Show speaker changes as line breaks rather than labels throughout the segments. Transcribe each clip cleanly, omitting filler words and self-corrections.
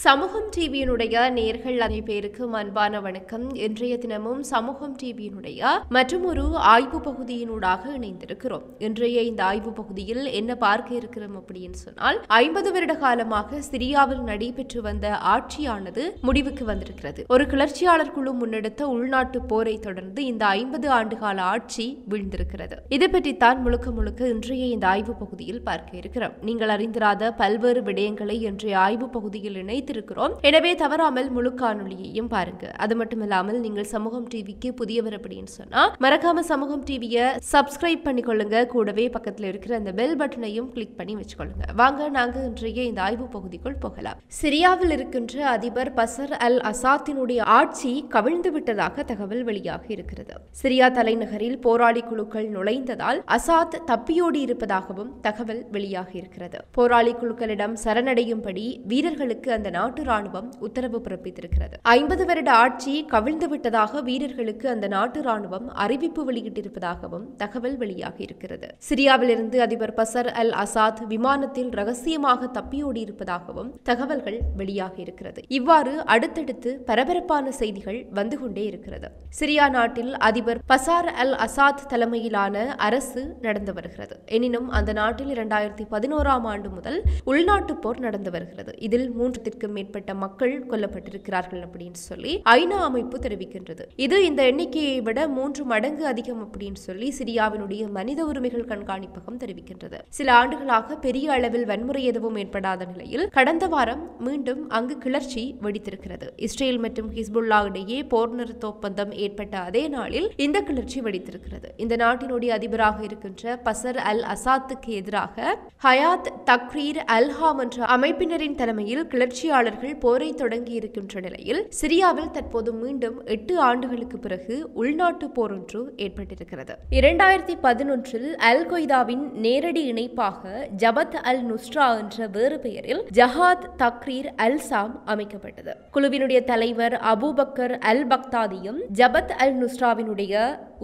சமூகம் டிவியினுடைய நேர்கள் அனைவருக்கும் அன்பான வணக்கம். இன்றைய தினமும் சமூகம் டிவியினுடைய மற்றும் ஒரு ஆய்வு பகுதியினூடாக இணைந்திருக்கிறோம். இன்றைய இந்த ஆய்வு பகுதியில் என்ன பார்க்க இருக்கிறோம் அப்படின்னு சொன்னால், 50 வருட காலமாக சிரியாவில் நடைபெற்று வந்த ஆட்சியானது முடிவுக்கு வந்திருக்கிறது. ஒரு கிளர்ச்சியாளர் குழு முன்னெடுத்த உள்நாட்டு போரை தொடர்ந்து இந்த 50 ஆண்டுகால ஆட்சி வீழ்ந்திருக்கிறது. இது பற்றித்தான் முழுக்க இன்றைய இந்த ஆய்வு பகுதியில் பார்க்க இருக்கிறோம். நீங்கள் அறிந்திராத பல்வேறு விடயங்களை இன்றைய ஆய்வு பகுதியில் இணைத்திருக்கிறோம். எனவே தவறாமல் முழு காணொலியையும் பாருங்க. அது மட்டுமில்லாமல் நீங்கள் சமூகம் டிவிக்கு புதியவர் அப்படின்னு சொன்னா மறக்காம சமூகம் டிவியை சப்ஸ்கிரைப் பண்ணிக்கொள்ளுங்க. கூடவே பக்கத்தில் இருக்கிற அந்த பெல் பட்டனையும் கிளிக் பண்ணி வச்சுக்கொள்ளுங்க. வாங்க நாங்க இன்றைய இந்த ஆய்வு பகுதிக்குள் போகலாம். சிரியாவில் இருக்கின்ற அதிபர் பசர் அல் அசாத்தினுடைய ஆட்சி கவிழ்ந்து விட்டதாக தகவல் வெளியாகி இருக்கிறது. சிரியா தலைநகரில் போராளி குழுக்கள் நுழைந்ததால் அசாத் தப்பியோடி இருப்பதாகவும் தகவல் வெளியாகி இருக்கிறது. போராளி குழுக்களிடம் சரணடையும்படி வீரர்களுக்கு அந்த நாட்டு ராணுவம் உத்தரவு பிறப்பித்திருக்கிறது. 50 வருட ஆட்சி கவிழ்ந்து விட்டதாக வீரர்களுக்கு அந்த நாட்டு ராணுவம் அறிவிப்பு வெளியிட்டிருப்பதாகவும் தகவல் வெளியாகி இருக்கிறது. சிரியாவிலிருந்து அதிபர் பசர் அல் அசாத் விமானத்தில் ரகசியமாக தப்பியோடி இருப்பதாகவும் தகவல்கள் வெளியாகி இருக்கிறது. இவ்வாறு அடுத்தடுத்து பரபரப்பான செய்திகள் வந்து கொண்டே இருக்கிறது. சிரியா நாட்டில் அதிபர் பசார் அல் அசாத் தலைமையிலான அரசு நடந்து வருகிறது. எனினும் அந்த நாட்டில் 2011ஆம் ஆண்டு முதல் உள்நாட்டு போர் நடந்து வருகிறது. இதில் 3க்கும் மேற்பட்ட மக்கள் கொல்லப்பட்டிருக்கிறார்கள் அப்படின்னு சொல்லி ஐநா அமைப்பு தெரிவிக்கின்றது. இது இந்த எண்ணிக்கையை விட 3 மடங்கு அதிகம் அப்படின்னு சொல்லி சிரியாவினுடைய மனித உரிமைகள் கண்காணிப்பகம் தெரிவிக்கின்றது. சில ஆண்டுகளாக பெரிய அளவில் வன்முறை எதுவும் ஏற்படாத நிலையில் கடந்த வாரம் மீண்டும் அங்கு கிளர்ச்சி வெடித்திருக்கிறது. இஸ்ரேல் மற்றும் ஹிஸ்புல்லா இடையே போர் நிறுத்த ஒப்பந்தம் ஏற்பட்ட அதே நாளில் இந்த கிளர்ச்சி வெடித்திருக்கிறது. இந்த நாட்டினுடைய அதிபராக இருக்கின்ற பசர் அல் அசாத்துக்கு எதிராக ஹயாத் தக்ரீர் அல்ஹாம் என்ற அமைப்பினரின் தலைமையில் கிளர்ச்சியாளர்கள் போரை தொடங்கி இருக்கின்ற நிலையில் சிரியாவில் தற்போது மீண்டும் 8 ஆண்டுகளுக்கு பிறகு உள்நாட்டு போர் ஒன்று ஏற்பட்டிருக்கிறது. 2011இல் அல் கொய்தாவின் நேரடி இணைப்பாக ஜபத் அல் நுஸ்ரா என்ற வேறு பெயரில் ஜஹாத் தக்ரீர் அல் சாம் அமைக்கப்பட்டது. குழுவினுடைய தலைவர் அபூபக்கர் அல் பக்தாதியும் ஜபத் அல் நுஸ்ராவினுடைய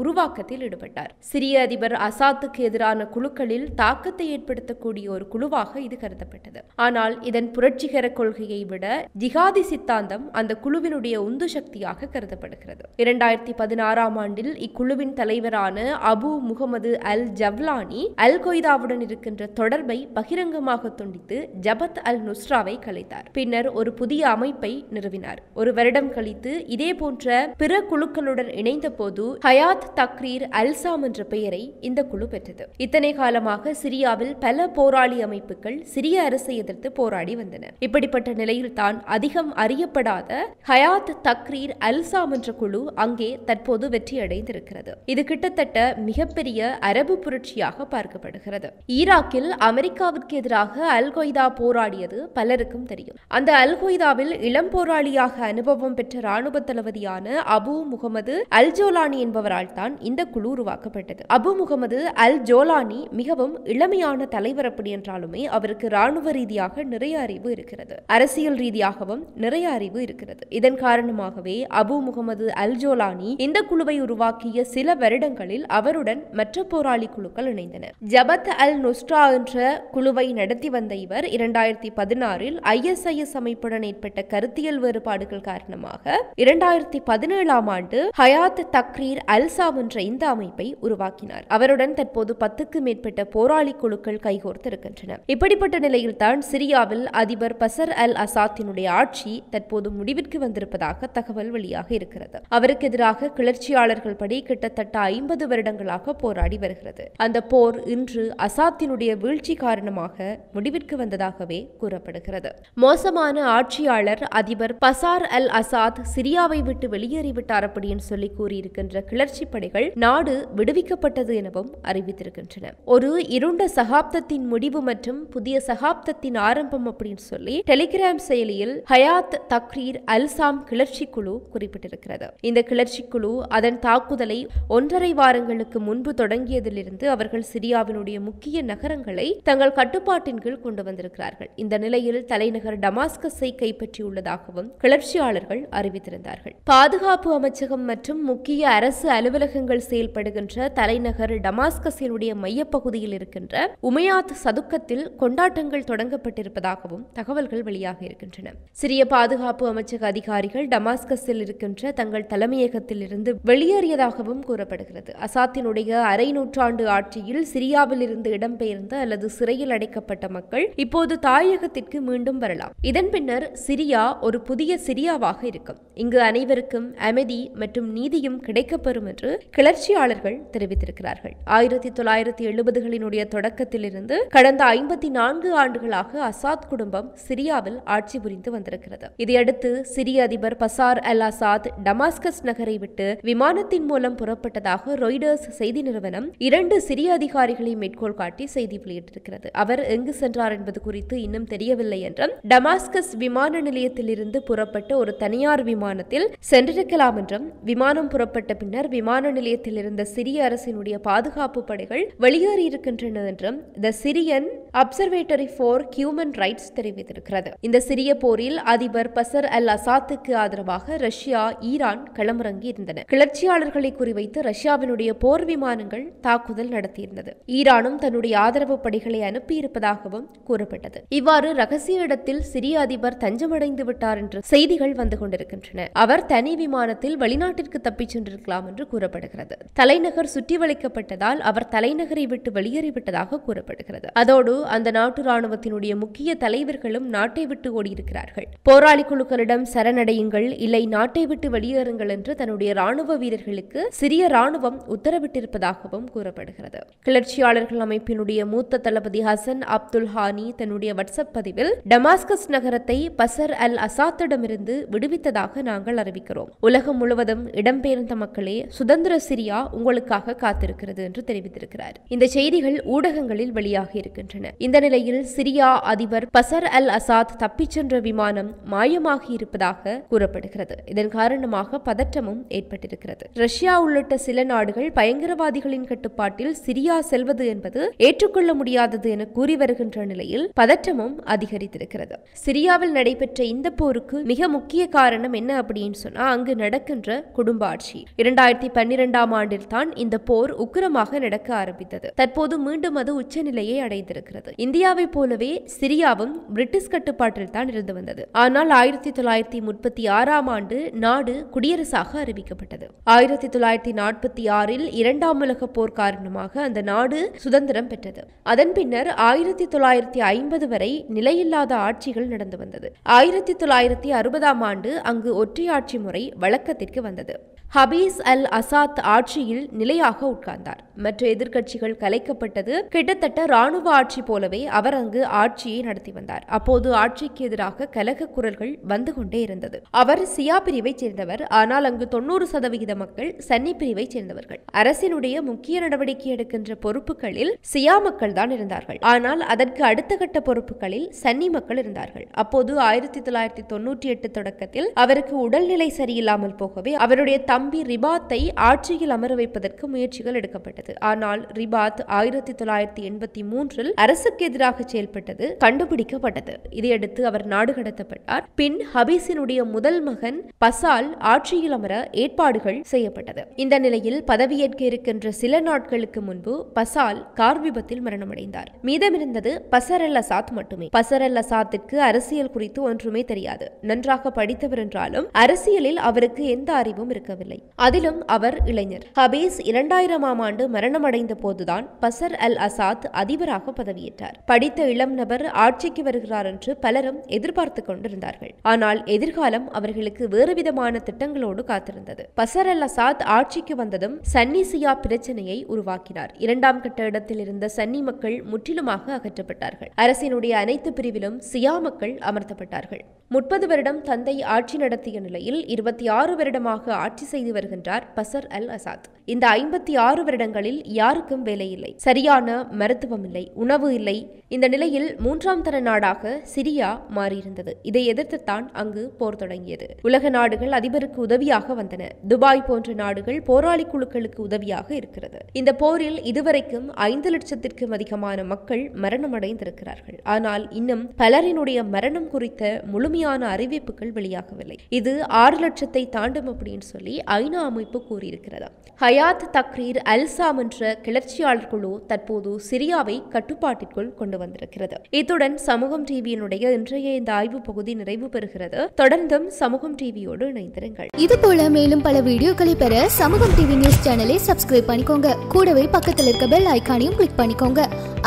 உருவாக்கத்தில் ஈடுபட்டார். சிரிய அதிபர் அசாத்துக்கு எதிரான குழுக்களில் தாக்கத்தை ஏற்படுத்தக்கூடிய ஒரு குழுவாக இது கருதப்பட்டது. ஆனால் இதன் புரட்சிகர கொள்கையை விட ஜிகாதி சித்தாந்தம் அந்த குழுவினுடைய உந்து சக்தியாக கருதப்படுகிறது. 2016ஆம் ஆண்டில் இக்குழுவின் தலைவரான அபு முகமது அல் ஜவ்லானி அல் கொய்தாவுடன் இருக்கின்ற தொடர்பை பகிரங்கமாக துண்டித்து ஜபத் அல் நுஸ்ராவை கலைத்தார். பின்னர் ஒரு புதிய அமைப்பை நிறுவினார். ஒரு வருடம் கழித்து இதே போன்ற பிற குழுக்களுடன் இணைந்த போது ஹயாத் தக்ரீர் அல்சாம் என்ற பெயரை இந்த குழு பெற்றது. இத்தனை காலமாக சிரியாவில் பல போராளி அமைப்புகள் சிரிய அரசை எதிர்த்து போராடி வந்தன. இப்படிப்பட்ட நிலையில் தான் அதிகம் அறியப்படாத ஹயாத் தக்ரீர் அல்சாம் என்ற குழு அங்கே தற்போது வெற்றி அடைந்திருக்கிறது. இது கிட்டத்தட்ட மிகப்பெரிய அரபு புரட்சியாக பார்க்கப்படுகிறது. ஈராக்கில் அமெரிக்காவிற்கு எதிராக அல் கொய்தா போராடியது பலருக்கும் தெரியும். அந்த அல் கொய்தாவில் இளம் போராளியாக அனுபவம் பெற்ற ராணுவ தளபதியான அபு முகமது அல் ஜோலானி என்பவரால் தான் இந்த குழு உருவாக்கப்பட்டது. அபு முகமது அல் ஜோலானி மிகவும் இளமையான தலைவர் அப்படி என்றாலுமே அவருக்கு ராணுவ ரீதியாக நிறைய அறிவு இருக்கிறது. அரசியல் ரீதியாகவும் நிறைய அறிவு இருக்கிறது. இதன் காரணமாகவே அபு முகமது அல் ஜோலானி இந்த குழுவை உருவாக்கிய சில வருடங்களில் அவருடன் மற்ற போராளி குழுக்கள் இணைந்தன. ஜபத் அல் நுஸ்ரா என்ற குழுவை நடத்தி வந்த இவர் 2016இல் ISIS அமைப்புடன் ஏற்பட்ட கருத்தியல் வேறுபாடுகள் காரணமாக 2017ஆம் ஆண்டு ஹயாத் தக்ரீர் அல்சாம் என்ற இந்த அமைப்பை உருவாக்கினார். அவருடன் தற்போது 10க்கும் மேற்பட்ட போராளி குழுக்கள் கைகோர்த்திருக்கின்றன. இப்படிப்பட்ட நிலையில் தான் சிரியாவில் அதிபர் பசர் அல் அசாத்தினுடைய ஆட்சி தற்போது முடிவிற்கு வந்திருப்பதாக தகவல் வெளியாக இருக்கிறது. அவருக்கு எதிராக கிளர்ச்சியாளர்கள் படி கிட்டத்தட்ட 50 வருடங்களாக போராடி வருகிறது. அந்த போர் இன்று அசாத்தினுடைய வீழ்ச்சி காரணமாக முடிவிற்கு வந்ததாகவே கூறப்படுகிறது. மோசமான ஆட்சியாளர் அதிபர் பசார் அல் அசாத் சிரியாவை விட்டு வெளியேறிவிட்டார் அப்படின்னு சொல்லி கூறியிருக்கின்ற கிளர்ச்சி படைகள் நாடு விடுவிக்கப்பட்டது எனவும் அறிவித்திருக்கின்றன. ஒரு இருண்ட சகாப்தத்தின் முடிவு மற்றும் புதிய சகாப்தத்தின் ஆரம்பம் அப்படின்னு சொல்லி டெலிகிராம் செயலியில் ஹயாத் தக்ரீர் அல்சாம் கிளர்ச்சி குழு குறிப்பிட்டிருக்கிறது. இந்த கிளர்ச்சி குழு அதன் தாக்குதலை 1.5 வாரங்களுக்கு முன்பு தொடங்கியதிலிருந்து அவர்கள் சிரியாவினுடைய முக்கிய நகரங்களை தங்கள் கட்டுப்பாட்டின் கீழ் கொண்டு வந்திருக்கிறார்கள். இந்த நிலையில் தலைநகர் டமாஸ்கஸை கைப்பற்றியுள்ளதாகவும் கிளர்ச்சியாளர்கள் அறிவித்திருந்தார்கள். பாதுகாப்பு அமைச்சகம் மற்றும் முக்கிய அரசு அலுவலக அலுவலகங்கள் செயல்படுகின்ற தலைநகர் டமாஸ்கஸினுடைய மையப்பகுதியில் இருக்கின்ற உமையாத் சதுக்கத்தில் கொண்டாட்டங்கள் தொடங்கப்பட்டிருப்பதாகவும் தகவல்கள் வெளியாக இருக்கின்றன. சிரிய பாதுகாப்பு அமைச்சக அதிகாரிகள் டமாஸ்கஸில் இருக்கின்ற தங்கள் தலைமையகத்தில் இருந்து வெளியேறியதாகவும் கூறப்படுகிறது. அசாத்தினுடைய அரை நூற்றாண்டு ஆட்சியில் சிரியாவில் இருந்து இடம்பெயர்ந்த அல்லது சிறையில் அடைக்கப்பட்ட மக்கள் இப்போது தாயகத்திற்கு மீண்டும் வரலாம். இதன் பின்னர் சிரியா ஒரு புதிய சிரியாவாக இருக்கும். இங்கு அனைவருக்கும் அமைதி மற்றும் நீதியும் கிடைக்கப்பெறும் என்று கிளர்ச்சியாளர்கள் தெரிவித்திருக்கிறார்கள். 1970களினுடைய தொடக்கத்திலிருந்து கடந்த 54 ஆண்டுகளாக அசாத் குடும்பம் சிரியாவில் ஆட்சி புரிந்து வந்திருக்கிறது. இதையடுத்து சிரிய அதிபர் பசார் அல் அசாத் டமாஸ்கஸ் நகரை விட்டு விமானத்தின் மூலம் புறப்பட்டதாக ராய்டர்ஸ் செய்தி நிறுவனம் 2 சிரிய அதிகாரிகளை மேற்கோள் காட்டி செய்தி வெளியிட்டிருக்கிறது. அவர் எங்கு சென்றார் என்பது குறித்து இன்னும் தெரியவில்லை என்றும், டமாஸ்கஸ் விமான நிலையத்தில் இருந்து புறப்பட்ட ஒரு தனியார் விமானத்தில் சென்றிருக்கலாம் என்றும், விமானம் புறப்பட்ட பின்னர் விமான நிலையத்தில் இருந்த சிரிய அரசினுடைய பாதுகாப்பு படைகள் வெளியேறியிருக்கின்றன என்றும் the Syrian observatory for human rights தெரிவித்திருக்கிறது. இந்த சிரிய போரில் அதிபர் பசர் அல் அசாத்துக்கு ஆதரவாக ரஷ்யா, ஈரான் களமிறங்கி இருந்தன. கிளர்ச்சியாளர்களை குறிவைத்து ரஷ்யாவினுடைய போர் விமானங்கள் தாக்குதல் நடத்தியிருந்தது. ஈரானும் தன்னுடைய ஆதரவு படைகளை அனுப்பியிருப்பதாகவும் கூறப்பட்டது. இவ்வாறு ரகசிய இடத்தில் சிரிய அதிபர் தஞ்சமடைந்து விட்டார் என்று செய்திகள் வந்து கொண்டிருக்கின்றன. அவர் தனி விமானத்தில் வெளிநாட்டிற்கு தப்பிச் சென்றிருக்கலாம் என்று கூறப்படுகிறது. தலைநகர் சுற்றி வளைக்கப்பட்டதால் அவர் தலைநகரை விட்டு வெளியேறிவிட்டதாக கூறப்படுகிறது. அதோடு அந்த நாட்டு ராணுவத்தினுடைய முக்கிய தலைவர்களும் நாட்டை விட்டு ஓடியிருக்கிறார்கள். போராளி குழுக்களிடம் சரணடையுங்கள், இல்லை நாட்டை விட்டு வெளியேறுங்கள் என்று தன்னுடைய ராணுவ வீரர்களுக்கு சிரிய ராணுவம் உத்தரவிட்டிருப்பதாகவும் கூறப்படுகிறது. கிளர்ச்சியாளர்கள் அமைப்பினுடைய மூத்த தளபதி ஹசன் அப்துல் ஹானி தன்னுடைய வாட்ஸ்அப் பதிவில், டமாஸ்கஸ் நகரத்தை பசர் அல் அசாத்திடமிருந்து விடுவித்ததாக நாங்கள் அறிவிக்கிறோம். உலகம் முழுவதும் இடம்பெயர்ந்த மக்களே, சுதந்திர சிரியா உங்களுக்காக காத்திருக்கிறது என்று தெரிவித்திருக்கிறார். இந்த செய்திகள் ஊடகங்களில் வெளியாகி இருக்கின்றன. இந்த நிலையில் சிரியா அதிபர் பசர் அல் அசாத் தப்பிச் சென்ற விமானம் மாயமாகி இருப்பதாக கூறப்படுகிறது. இதன் காரணமாக பதற்றமும் ஏற்பட்டிருக்கிறது. ரஷ்யா உள்ளிட்ட சில நாடுகள் பயங்கரவாதிகளின் கட்டுப்பாட்டில் சிரியா செல்வது என்பது ஏற்றுக்கொள்ள முடியாதது என கூறி வருகின்ற நிலையில் பதற்றமும் அதிகரித்திருக்கிறது. சிரியாவில் நடைபெற்ற இந்த போருக்கு மிக முக்கிய காரணம் என்ன அப்படின்னு சொன்னா, அங்கு நடக்கின்ற குடும்ப ஆட்சி. 2012ஆம் ஆண்டில் தான் இந்த போர் உக்கிரமாக நடக்க ஆரம்பித்தது. தற்போது மீண்டும் அது உச்சநிலையை அடைந்திருக்கிறது. இந்தியாவை போலவே சிரியாவும் பிரிட்டிஷ் கட்டுப்பாட்டில் தான் இருந்து வந்தது. ஆனால் 1936ஆம் ஆண்டு நாடு குடியரசாக அறிவிக்கப்பட்டது. 1946இல் 2ஆம் உலக போர் காரணமாக அந்த நாடு சுதந்திரம் பெற்றது. அதன் பின்னர் 1950 வரை நிலையில்லாத ஆட்சிகள் நடந்து வந்தது. 1960ஆம் ஆண்டு அங்கு ஒற்றையாட்சி முறை வழக்கத்திற்கு வந்தது. ஹபீஸ் அல் அசாத் ஆட்சியில் நிலையாக உட்கார்ந்தார். மற்ற எதிர்க்கட்சிகள் கலைக்கப்பட்டது. கிட்டத்தட்ட ராணுவ ஆட்சி போலவே அவர் அங்கு ஆட்சியை நடத்தி வந்தார். அப்போது ஆட்சிக்கு எதிராக கலக குரல்கள் வந்து கொண்டே இருந்தது. அவர் சியா பிரிவை சேர்ந்தவர். ஆனால் அங்கு 90% மக்கள் சன்னி பிரிவை சேர்ந்தவர்கள். அரசினுடைய முக்கிய நடவடிக்கை எடுக்கின்ற பொறுப்புகளில் சியா மக்கள் தான் இருந்தார்கள். ஆனால் அதற்கு அடுத்த கட்ட பொறுப்புகளில் சன்னி மக்கள் இருந்தார்கள். அப்போது 1998 தொடக்கத்தில் அவருக்கு உடல்நிலை சரியில்லாமல் போகவே அவருடைய தம்பி ரிபாத்தை ஆட்சியில் அமர வைப்பதற்கு முயற்சிகள் எடுக்கப்பட்டது. ஆனால் ரிபாத் 1983இல் அரசுக்கு எதிராக செயல்பட்டது கண்டுபிடிக்கப்பட்டது. இதையடுத்து அவர் நாடு கடத்தப்பட்டார். பின் ஹபீஸினுடைய முதல் மகன் பசால் ஆட்சியில் அமர ஏற்பாடுகள் செய்யப்பட்டது. இந்த நிலையில் பதவியேற்க இருக்கின்ற சில நாட்களுக்கு முன்பு பசால் கார் விபத்தில் மரணமடைந்தார். மீதமிருந்தது பசர் அல் அசாத் மட்டுமே. பசர் அல் அசாத்திற்கு அரசியல் குறித்து ஒன்றுமே தெரியாது. நன்றாக படித்தவர் என்றாலும் அரசியலில் அவருக்கு எந்த அறிவும் இருக்கவில்லை. அதிலும் அவர் இளைஞர். ஹபீஸ் 2000ஆம் ஆண்டு மரணமடைந்த போதுதான் பசர் அல் அசாத் அதிபராக பதவியேற்றார். படித்த இளம் நபர் ஆட்சிக்கு வருகிறார் என்று பலரும் எதிர்பார்த்துக் கொண்டிருந்தார்கள். ஆனால் எதிர்காலம் அவர்களுக்கு வேறு விதமான திட்டங்களோடு காத்திருந்தது. பசர் அல் அசாத் ஆட்சிக்கு வந்ததும் சன்னி சியா பிரச்சனையை உருவாக்கினார். 2ஆம் கட்ட இடத்தில் இருந்த சன்னி மக்கள் முற்றிலுமாக அகற்றப்பட்டார்கள். அரசினுடைய அனைத்து பிரிவிலும் சியா மக்கள் அமர்த்தப்பட்டார்கள். 30 வருடம் தந்தை ஆட்சி நடத்திய நிலையில் 26 வருடமாக ஆட்சி செய்து வருகின்றார் பசர் அல் அசாத். இந்த 56 வருடங்களில் யாருக்கும் வேலை இல்லை, சரியான மருத்துவம் இல்லை, உணவு இல்லை. இந்த நிலையில் 3ஆம் தர நாடாக சிரியா மாறியிருந்தது. இதை எதிர்த்துத்தான் அங்கு போர் தொடங்கியது. உலக நாடுகள் அதிபருக்கு உதவியாக வந்தன. துபாய் போன்ற நாடுகள் போராளி குழுக்களுக்கு உதவியாக இருக்கிறது. இந்த போரில் இதுவரைக்கும் 5 லட்சத்திற்கும் அதிகமான மக்கள் மரணமடைந்திருக்கிறார்கள். ஆனால் இன்னும் பலரினுடைய மரணம் குறித்த முழுமையான முழுமையான அறிவிப்புகள் வெளியாகவில்லை. இது 6 லட்சத்தை தாண்டும் அப்படின்னு சொல்லி ஐநா அமைப்பு கூறியிருக்கிறது. ஹயாத் தக்ரீர் அல்சாம் என்ற கிளர்ச்சியாளர் குழு தற்போது சிரியாவை கட்டுப்பாட்டிற்குள் கொண்டு வந்திருக்கிறது. இத்துடன் சமூகம் டிவியினுடைய இன்றைய இந்த ஆய்வு பகுதி நிறைவு பெறுகிறது. தொடர்ந்தும் சமூகம் டிவியோடு இணைந்திருங்கள்.
இது போல மேலும் பல வீடியோக்களை பெற சமூகம் டிவி நியூஸ் சேனலை சப்ஸ்கிரைப் பண்ணிக்கோங்க. கூடவே பக்கத்தில் இருக்க பெல் ஐகானையும் கிளிக் பண்ணிக்கோங்க.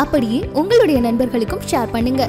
அப்படியே உங்களுடைய நண்பர்களுக்கும் ஷேர் பண்ணுங்க.